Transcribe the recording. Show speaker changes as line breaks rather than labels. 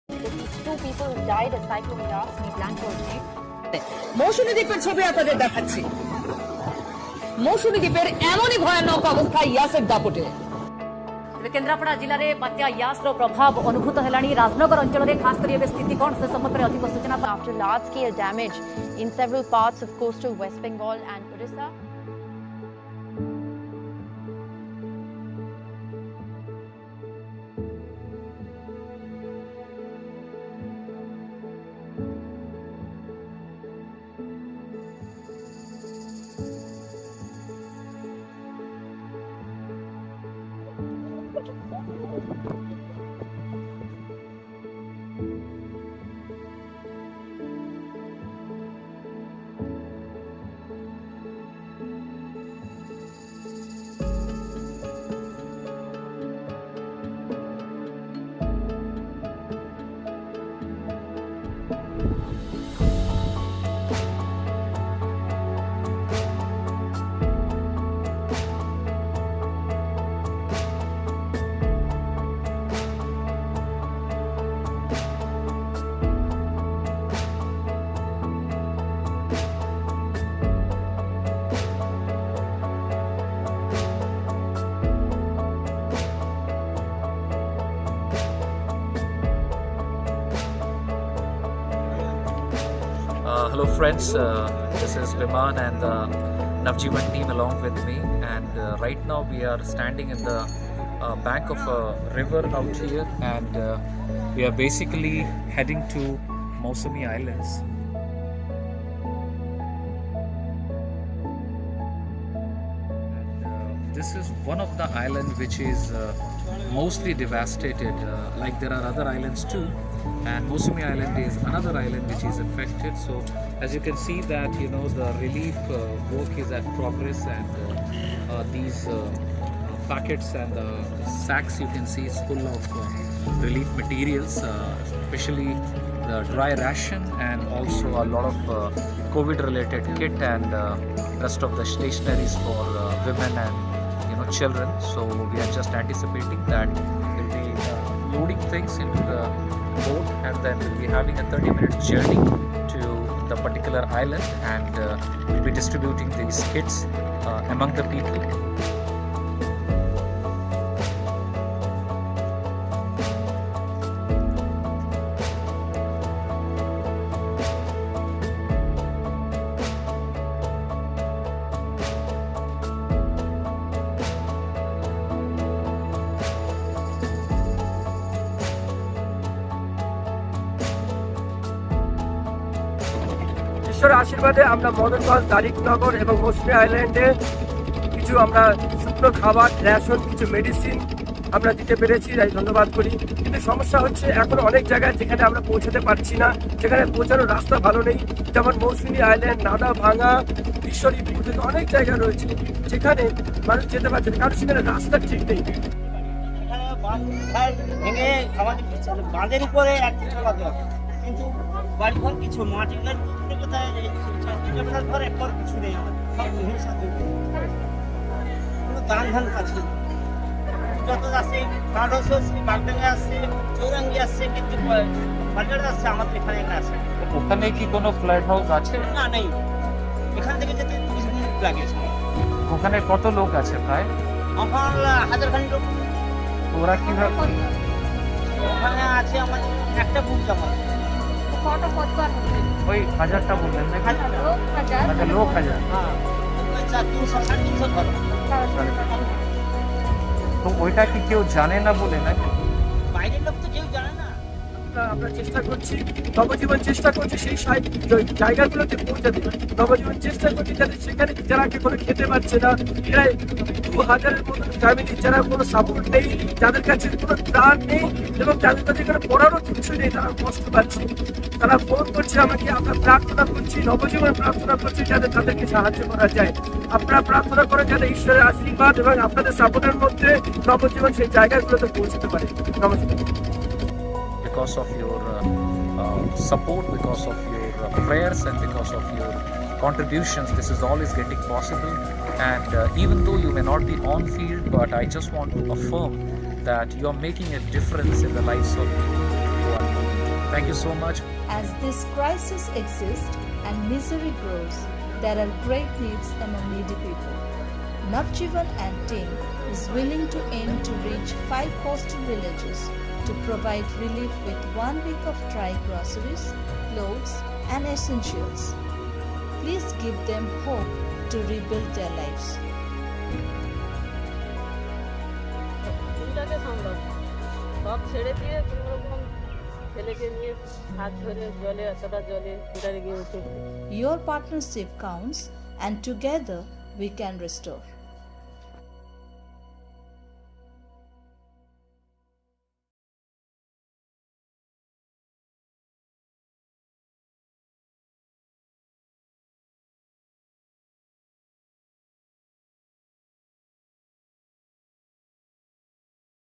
These two people who died as Cyclone Yaas, we plan to achieve.
মৌসুমী দ্বীপের ছবি আপনাদের দেখাচ্ছি। মৌসুমী দ্বীপের এমনই ভয়ানক অবস্থা ইয়াসের দাপটে।
केन्द्रापड़ा जिले में बात्या यास्र प्रभाव अनुभूत है। राजनगर अंचल में खास कर स्थिति कौन से संबंध में अधिक सूचना।
After large-scale damage in several parts of coastal West Bengal and Odisha.
Hello friends, this is Viman and the Navjeevan team along with me, and right now we are standing in the bank of a river out here, and we are basically heading to Mausami Islands. This is one of the islands which is mostly devastated. Like there are other islands too, and Mausami Island is another island which is affected. So as you can see that the relief work is at progress, and these packets and the sacks you can see is full of relief materials, especially the dry ration and also a lot of COVID related kit and rest of the stationaries for women and children. So we are just anticipating that we'll be loading things into the boat, and then we'll be having a 30-minute journey to the particular island, and we'll be distributing these kits among the people.
ঈশ্বরের আশীর্বাদে আমরা মদনগঞ্জ, দারিকনগর এবং মৌসুমী আইল্যান্ডে কিছু আমরা শুকনো খাবার, ration, কিছু মেডিসিন আমরা দিতে পেরেছি, তাই ধন্যবাদ করি। কিন্তু সমস্যা হচ্ছে এখন অনেক জায়গায় যেখানে আমরা পৌঁছাতে পারছি না, যেখানে পৌঁছানোর রাস্তা ভালো নেই, যেমন মৌসুমী আইল্যান্ড, নাদা ভাঙা, ঈশ্বরীপুর থেকে অনেক জায়গা রয়েছে যেখানে মানুষ যেতে পারছে না, কারণ সেখানে রাস্তা ঠিক নেই।
ভেঙে আমাদের বাঁধের উপরে কিন্তু বাড়িঘর কিছু মাটিগুলোর কোথায় ঘর একবার কিছু নেই, সব ভেঙে সাথে কোনো দান ধান কাছে যত আসছে কাঁদস আসছে, বাগডাঙ্গা আসছে, চৌরাঙ্গি আসছে, কিন্তু বাজার আসছে আমাদের এখানে আসে।
ওখানে কি কোনো ফ্ল্যাট হাউস আছে?
না, নেই। এখান থেকে যেতে 30 মিনিট লাগে।
ওখানে কত লোক আছে? প্রায়
আমার 1000 খানি লোক।
ওরা কিভাবে?
ওখানে আছে আমাদের একটা বুক জমা।
ওই 1000টা বললেন না? আচ্ছা, লোক 1000।
হ্যাঁ, 360 ঘর।
তো ওইটা কি কেউ জানে না বলে নাকি?
বাইরের লোক তো কেউ জানে না।
আমরা চেষ্টা করছি, নবজীবন চেষ্টা করছি সেই জায়গাগুলোতে পৌঁছাতে। নবজীবন চেষ্টা করছি যাতে সেখানে যারা কোনো খেতে পারছে না, প্রায় 2000-এর মতো ফ্যামিলি যারা কোনো সাপোর্ট নেই, যাদের কাছে কোনো ত্রাণ নেই এবং যাদের কাছে কোনো পড়ারও কিছু নেই, তারা কষ্ট পাচ্ছে। তারা ফোন করছে আমাকে, আমরা প্রার্থনা করছি, নবজীবন প্রার্থনা করছি যাতে তাদেরকে সাহায্য করা যায়। আপনারা প্রার্থনা করে যাতে ঈশ্বরের আশীর্বাদ এবং আপনাদের সাপোর্টের মধ্যে নবজীবন সেই জায়গাগুলোতে পৌঁছতে পারে। নমস্কার।
Because of your support, because of your prayers, and because of your contributions, this is all is getting possible. And even though you may not be on field, but I just want to affirm that you are making a difference in the lives of people who are Thank you so much.
As this crisis exists and misery grows, there are great needs among needy people. Navjeevan and team is willing to aim to reach 5 coastal villages to provide relief with 1 week of dry groceries, clothes and essentials. Please give them hope to rebuild their lives.
চিন্তাকে সামলাবো সব ছেড়ে দিয়ে কোনোরকম ছেলেকে নিয়ে হাত ধরে জলে এতটা জলে ভিতরে গিয়ে উঠে
Your partnership counts and together we can restore.